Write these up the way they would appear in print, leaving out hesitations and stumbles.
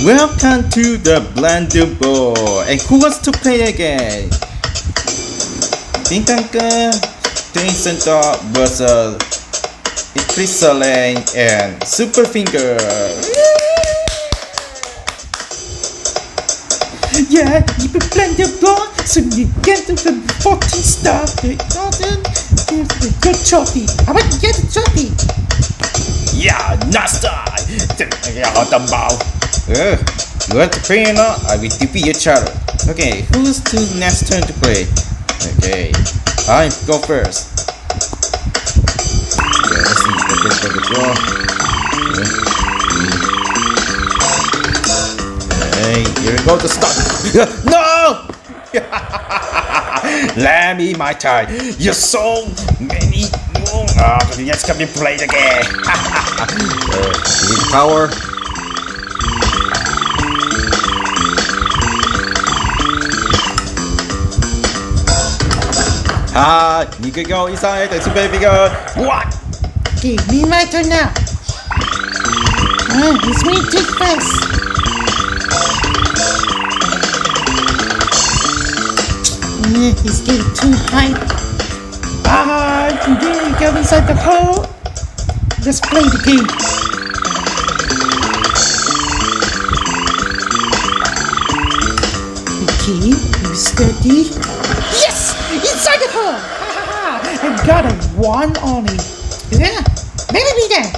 Welcome to the Blender Board. And who wants to play again? Pink Uncle, Twin Center versus Eclipse, Selene, and Super Finger. Yeah, you can Blender Board so you get the 14 star. Good trophy. How about you get the trophy? Yeah, nice time. You want to play or not? I will defeat your shadow. Okay, who's to next turn to play? Okay, I go first. Okay, let's see. Go. Okay, here we go to start. No! Let me my turn. You're so many. Yes, can be played again. Power. You can go inside the super figure. What? Okay, me my turn now. It's way too fast. He's getting too high. Today go inside the hole. Let's play the game. Okay, you steady. Yes! Inside the hole! I got a one on it. Yeah, maybe be there.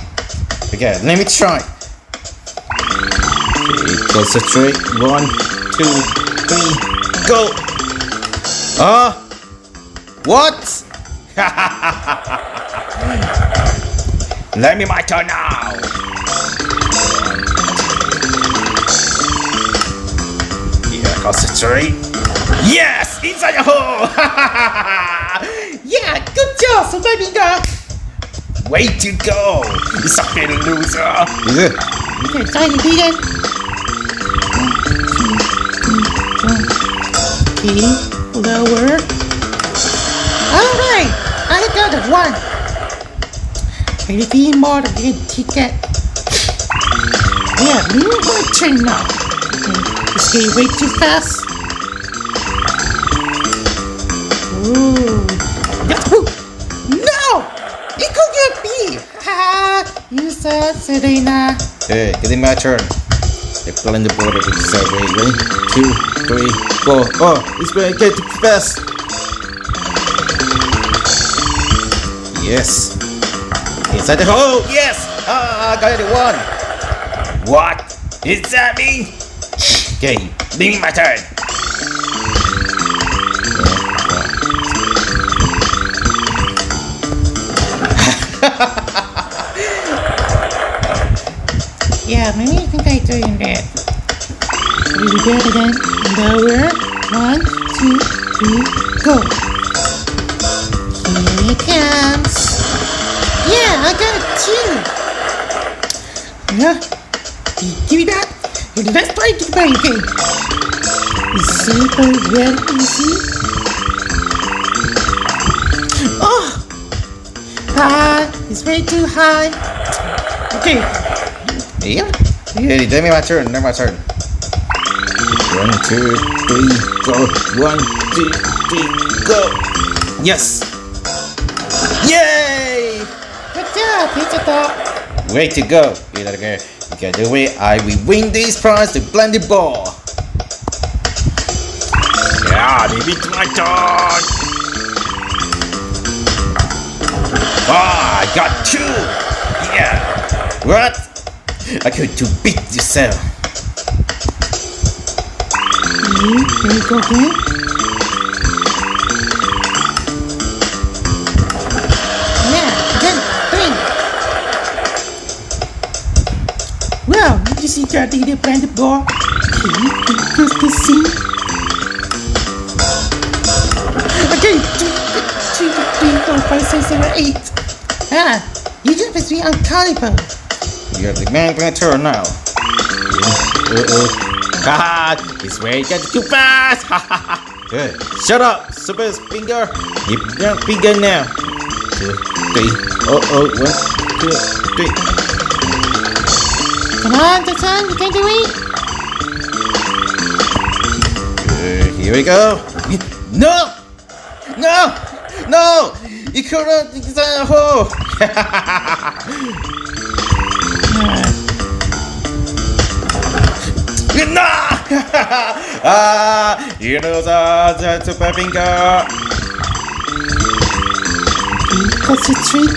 Okay, let me try. Okay, concentrate. 1, 2, 3, go! What? Let me my turn now. Yeah, concentrate. Yes, inside the hole. Yeah, good job, Super Finger. Way to go. You sucking loser. Yeah. Okay, try to beat it. Okay, lower. Alright, I got a one. Maybe more to get ticket. Yeah, me my turn now. It's getting way too fast. Ooh. No! It could get me! Ha! You said Selena. Hey, getting my turn. They plan the border to survey. Ready? 2, 3, go. Oh, it's going to get too fast. Yes. Inside the hole. Yes. I got it one. What? Is that me? Okay, give me my turn. Yeah, maybe I think I'm doing that. Really better than lower. 1, 2, 3, go. Here it comes. Yeah, I got it too. Yeah, give me that. Let's try to play again. It's super very easy. It's way too high. Okay. Yeah. Hey, give me my turn. Now my turn. 1, 2, 3, go. 1, 2, 3, go. Yes. Yay! Good job, pizza top. Way to go. Okay, the way I will win this prize to Blender Ball. Yeah, maybe it's my turn. I got 2. Yeah. What? I could to beat yourself. Here we go again. Yeah, again, 3. Well, you see that the Blender Ball. Can you see? Okay, 2, 3, 4, 5, 6, 7, 8. You just must be uncountable. You got the man going to turn now. This way gets too fast. Good. Shut up, Super Finger. Keep your finger now. 2, 3. 1, 2, 3. Come on, Jason, you can do it. Here we go. No! No! No! You couldn't design a hole! No! You know the super finger. Concentrate.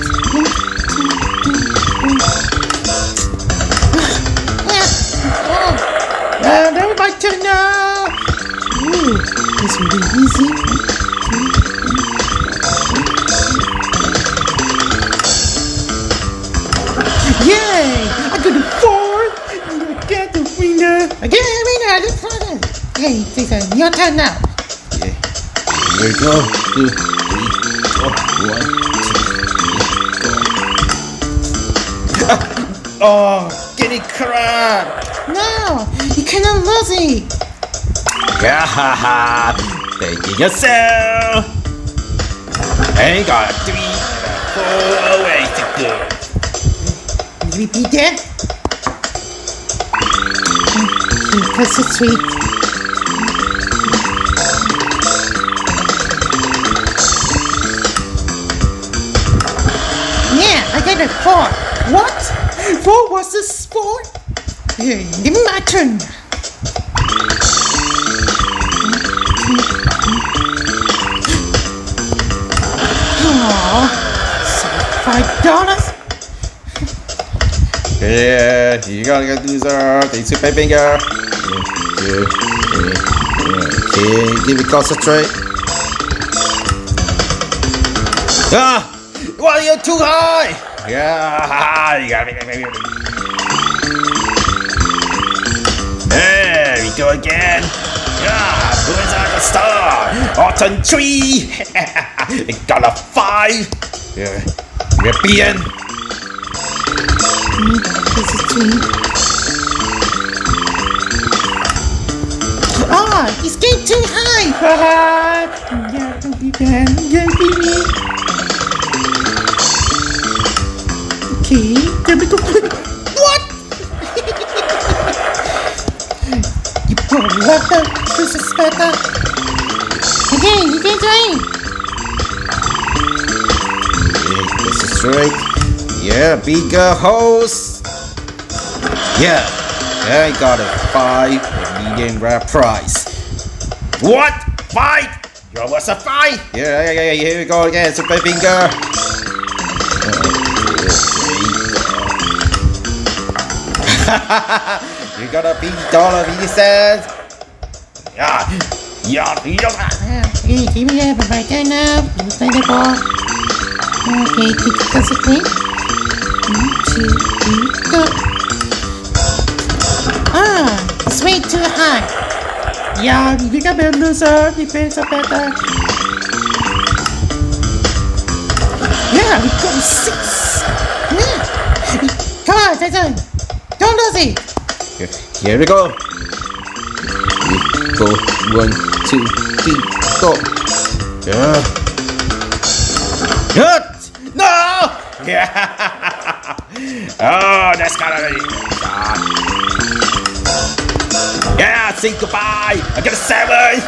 Now my turn now. Ooh, this will be easy. Yay! I got a 4. I got the winner. I got a winner. Hey, Jason, your turn now. Okay. Here we go. 2, 3, 4, 1, 2, 3, 4. Oh, get it correct. No, you cannot lose it. Haha, thank you yourself. I got 3, 4 ways to go. Repeat that. Concentrate. Yeah, I got a 4. What? 4 versus 4? Here, give me my turn. Oh, so $5. Yeah, you gotta get loser. The super finger. 1, 2, 3. Okay, give it concentrate. Ah! Why are you too high? Yeah, you got me. There we go again. Yeah, who's on the star? Autumn tree. It got a 5. Yeah, you're beaten. Ah, it's getting too high. Yeah, don't be bad. Yeah, baby. Okay, there we go. What? You poor leper, this is better. Okay, you can try. Okay, this is right. Yeah, bigger holes. Yeah, I got a 5 medium rare prize. What? 5? Yo, what's a 5? Yeah, here we go again, super finger. You got a $50 Yeah. Okay, give me that right there now. You play the ball. Okay, keep it concentrate. 1, 2, 3, go. Ah, it's way too high. Yeah, you got better loser. You play so better. Yeah, we got 6. Yeah. Come on, Jason. Don't lose it. Here we go. 3, 4, 1, 2, 3, go. Yeah. Good. No. Yeah. Oh, that's gotta be. Yeah, say goodbye. I got a 7.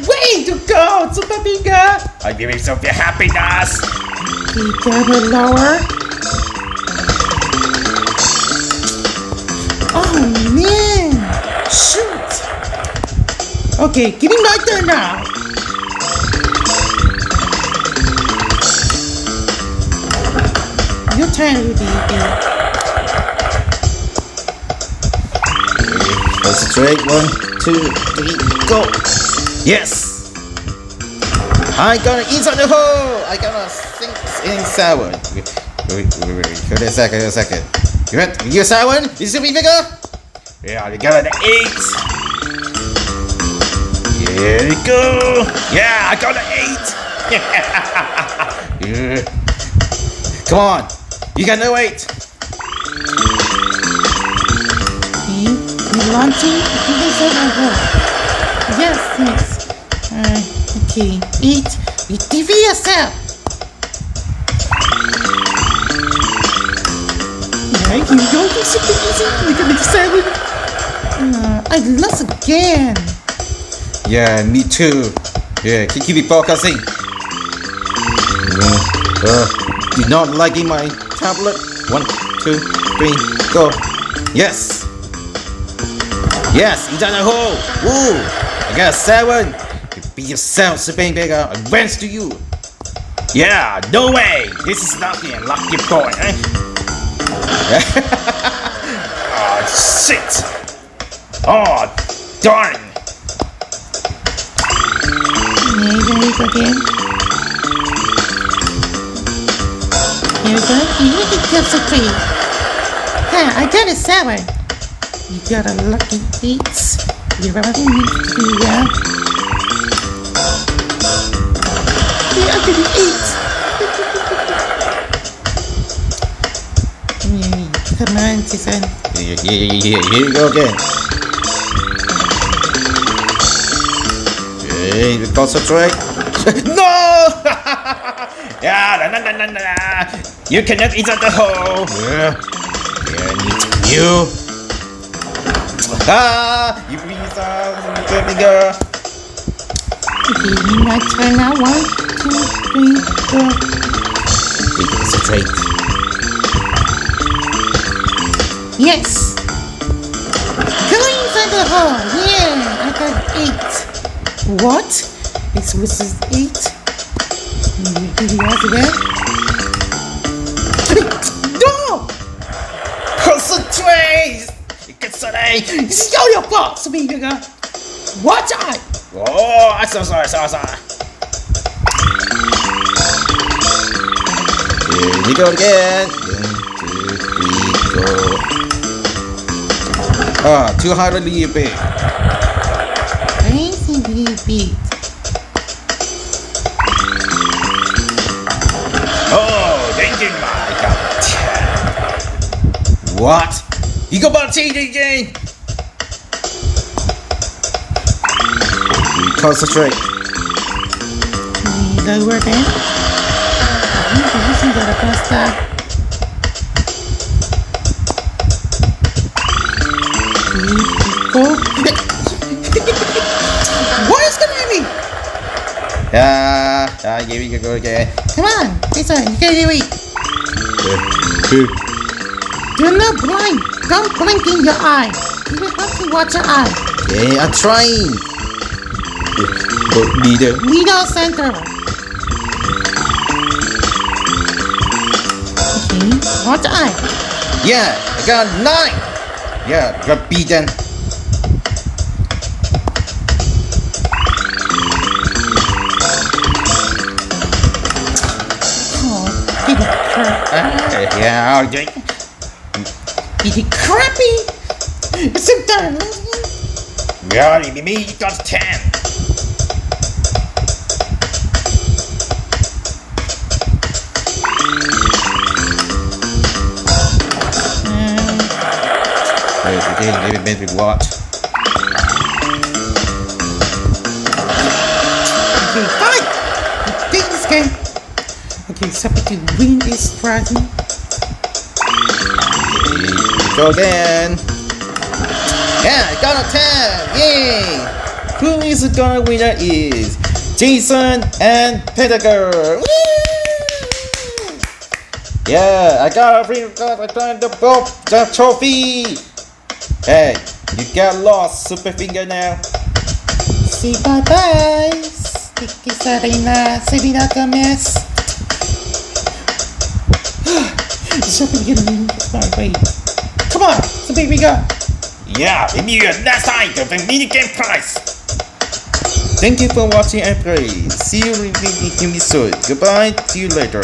Way to go, super finger. I give you some happiness. We got it lower. Oh man! Shoot! Okay, give me my turn now. Your turn, Rudy. Concentrate. 1, 2, 3, go. Yes. I got an inside the hole. I got a 6 in 7. Wait a second. You 7? Is it bigger? Yeah, you got an 8. Here we go. Yeah, I got an 8. Yeah. Come on. You got no 8. Okay, you launching? Yes. Okay, 8. You defeat yourself. Right, you don't do super easy. You can make 7. I lost again. Yeah, me too. Yeah, keep it focusing. Do not liking my tablet. 1, 2, 3, go. Yes. Yes, inside the hole. Woo! I got a 7. Be yourself, Super Bigger. Advance to you. Yeah, no way. This is nothing. Lucky point, eh? Oh, shit. Oh, darn. Here we go again. Here we go. You can get a 3. Yeah, I got a 7. You got a lucky 8. You really need to do that. Yeah, I got an 8. Come on, Jason. Yeah, here you go again. Okay, concentrate. No! Yeah, nah. You cannot inside the hole. Yeah, you. You please, Bigger. Okay, my turn now. 1, 2, 3, go. Concentrate. Yes. Go inside the hole. Yeah, I got 8. What? This was 8. Do the other way. No! Concentrate! Concentrate! It's your fault, Bigger. Watch out! Oh, I'm so sorry. Here we go again. 1, 2, 3, go. Too hard to leave it. Crazy baby. Oh, thank you, my God. What? You go about TJ? Concentrate. Lower there. You got a pasta. Go. What is going on? Here we go again. Come on, Jason, you gotta do it. Do not blind. Don't blink in your eye. You have to watch your eye. Okay, I'm trying. Middle center. Okay, watch your eye. Yeah, I got 9. Yeah, got beaten. Oh, did it crap? Yeah, okay. Is it crappy? It's a done. Yeah, me got 10. Wait, maybe what? Okay, fine. You take this game. Okay, so to win this prize. Go again. Yeah, I got a 10. Yay! Who is gonna winner is Jason and Pentagon. Yeah, I got the trophy. Hey, you got lost, Super Finger now. Say bye-bye. Sticky Selene. Selene Gomez. Super Finger is my way. Come on, Super Finger. Yeah, maybe next time the mini game prize. Thank you for watching and play. See you in the soon. Goodbye. See you later.